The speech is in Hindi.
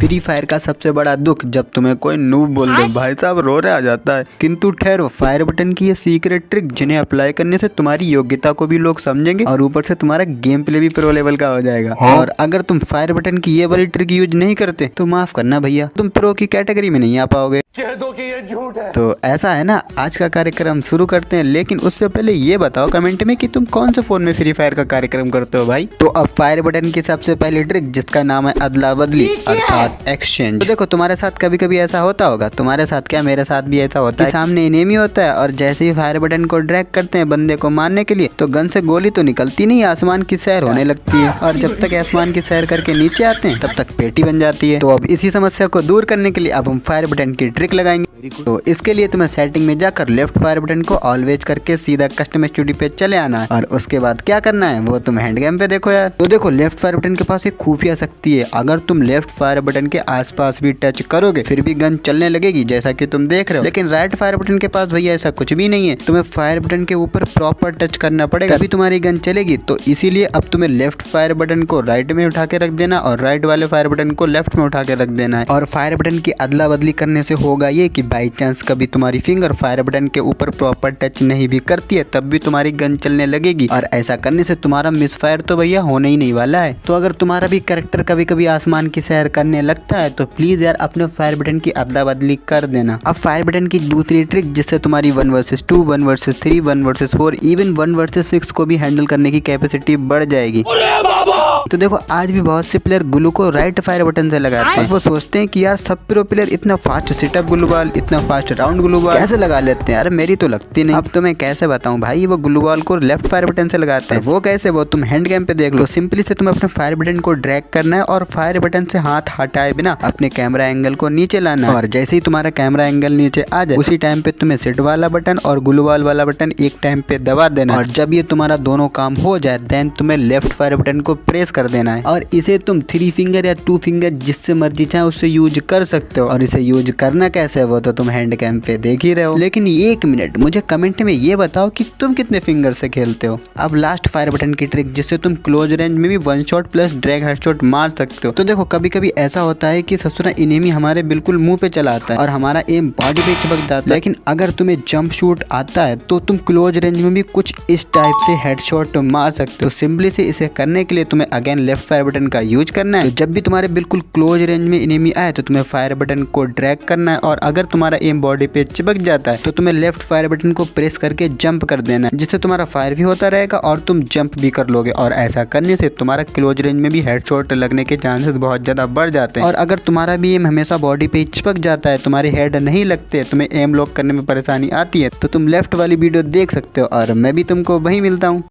फ्री फायर का सबसे बड़ा दुख जब तुम्हें कोई नूब बोल दे भाई साहब रोने आ जाता है। किंतु ठहरो, फायर बटन की ये सीक्रेट ट्रिक जिन्हें अप्लाई करने से तुम्हारी योग्यता को भी लोग समझेंगे और ऊपर से तुम्हारा गेम प्ले भी प्रो लेवल का हो जाएगा। और अगर तुम फायर बटन की ये वाली ट्रिक यूज नहीं करते तो माफ करना भैया, तुम प्रो की कैटेगरी में नहीं आ पाओगे। कह दो कि ये झूठ है। तो ऐसा है ना, आज का कार्यक्रम शुरू करते हैं, लेकिन उससे पहले ये बताओ कमेंट में कि तुम कौन से फोन में फ्री फायर का कार्यक्रम करते हो भाई। तो अब फायर बटन की सबसे पहली ट्रिक जिसका नाम है अदला बदली अर्थात एक्सचेंज। तो देखो तुम्हारे साथ कभी कभी ऐसा होता होगा, तुम्हारे साथ क्या मेरे साथ भी ऐसा होता है। सामने एनिमी होता है और जैसे ही फायर बटन को ड्रैग करते हैं बंदे को मारने के लिए तो गन से गोली तो निकलती नहीं, आसमान की सैर होने लगती है और जब तक आसमान की सैर करके नीचे आते हैं तब तक पेटी बन जाती है। तो अब इसी समस्या को दूर करने के लिए अब हम फायर बटन की ट्रिक लगाएंगे। तो इसके लिए तुम्हें सेटिंग में जाकर लेफ्ट फायर बटन को ऑलवेज करके सीधा कस्टम स्टूडियो पे चले आना है और उसके बाद क्या करना है वो तुम हैंड गेम पे देखो यार। तो देखो लेफ्ट फायर बटन के पास एक खुफिया शक्ति है, अगर तुम लेफ्ट फायर बटन के आसपास भी टच करोगे फिर भी गन चलने लगेगी जैसा कि तुम देख रहे हो। लेकिन राइट फायर बटन के पास भैया ऐसा कुछ भी नहीं है, तुम्हें फायर बटन के ऊपर प्रॉपर टच करना पड़ेगा तभी तुम्हारी गन चलेगी। तो इसीलिए अब तुम्हें लेफ्ट फायर बटन को राइट में उठा के रख देना और राइट वाले फायर बटन को लेफ्ट में उठा के रख देना है। और फायर बटन की अदला बदली करने से होगा ये कि बाई चांस कभी तुम्हारी फिंगर फायर बटन के ऊपर प्रॉपर टच नहीं भी करती है तब भी तुम्हारी गन चलने लगेगी और ऐसा करने से तुम्हारा मिस फायर तो भैया होने ही नहीं वाला है। तो अगर तुम्हारा भी कैरेक्टर कभी कभी आसमान की सैर करने लगता है तो प्लीज यार अपने फायर बटन की अदला बदली कर देना। अब फायर बटन की दूसरी ट्रिक जिससे तुम्हारी 1 versus 2, 1 versus 3, 1 versus 4, even 1 versus 6 को भी हैंडल करने की कैपेसिटी बढ़ जाएगी। तो देखो आज भी बहुत से प्लेयर ग्लू को राइट फायर बटन से लगाते हैं। वो सोचते हैं कि यार सब प्रो प्लेयर इतना फास्ट सेटअप ग्लू बॉल, इतना फास्ट राउंड ग्लू बॉल कैसे लगा लेते हैं यार, मेरी तो लगती नहीं। अब तो मैं कैसे बताऊं भाई, वो ग्लू बॉल को लेफ्ट फायर बटन से लगाते हैं। वो कैसे, वो तुम हैंड गेम पे देख लो। सिंपली से तुम्हें अपने फायर बटन को ड्रैग करना है और फायर बटन से हाथ हटाए बिना अपने कैमरा एंगल को नीचे लाना है और जैसे ही तुम्हारा कैमरा एंगल नीचे आ जाए उसी टाइम पे तुम्हें सेट वाला बटन और ग्लू बॉल वाला बटन एक टाइम पे दबा देना और जब ये तुम्हारा दोनों काम हो जाए देन तुम्हें लेफ्ट फायर बटन को प्रेस कर देना है और इसे तुम 3 फिंगर या 2 फिंगर जिससे मर्जी चाहे उससे यूज कर सकते हो। और इसे यूज करना कैसे है वो तो तुम हैंड कैम पे देख ही रहे हो। लेकिन एक मिनट मुझे कमेंट में ये बताओ कि तुम कितने फिंगर से खेलते हो। अब लास्ट फायर बटन की ट्रिक जिससे तुम क्लोज रेंज में भी 1 शॉट प्लस ड्रैग हेडशॉट मार सकते हो। तो देखो कभी कभी ऐसा होता है कि ससुरा एनिमी हमारे बिल्कुल मुंह पे चला आता है और हमारा एम बॉडी पे चिपक जाता है। लेकिन अगर तुम्हें जंप शूट आता है तो तुम क्लोज रेंज में भी कुछ इस टाइप से हेडशॉट मार सकते हो। सिंपली से इसे करने के लिए तुम्हें अगेन लेफ्ट फायर बटन का यूज करना है। तो जब भी तुम्हारे बिल्कुल क्लोज रेंज में एनिमी आए तो तुम्हें फायर बटन को ड्रैग करना है और अगर तुम्हारा एम बॉडी पे चिपक जाता है तो तुम्हें लेफ्ट फायर बटन को प्रेस करके जंप कर देना है जिससे तुम्हारा फायर भी होता रहेगा और तुम जंप भी कर लोगे। और ऐसा करने से तुम्हारा क्लोज रेंज में भी हेडशॉट लगने के चांसेस बहुत ज्यादा बढ़ जाते हैं। और अगर तुम्हारा भी एम हमेशा बॉडी पे चिपक जाता है, तुम्हारे हेड नहीं लगते, तुम्हें एम लॉक करने में परेशानी आती है तो तुम लेफ्ट वाली वीडियो देख सकते हो और मैं भी तुमको वहीं मिलता हूँ।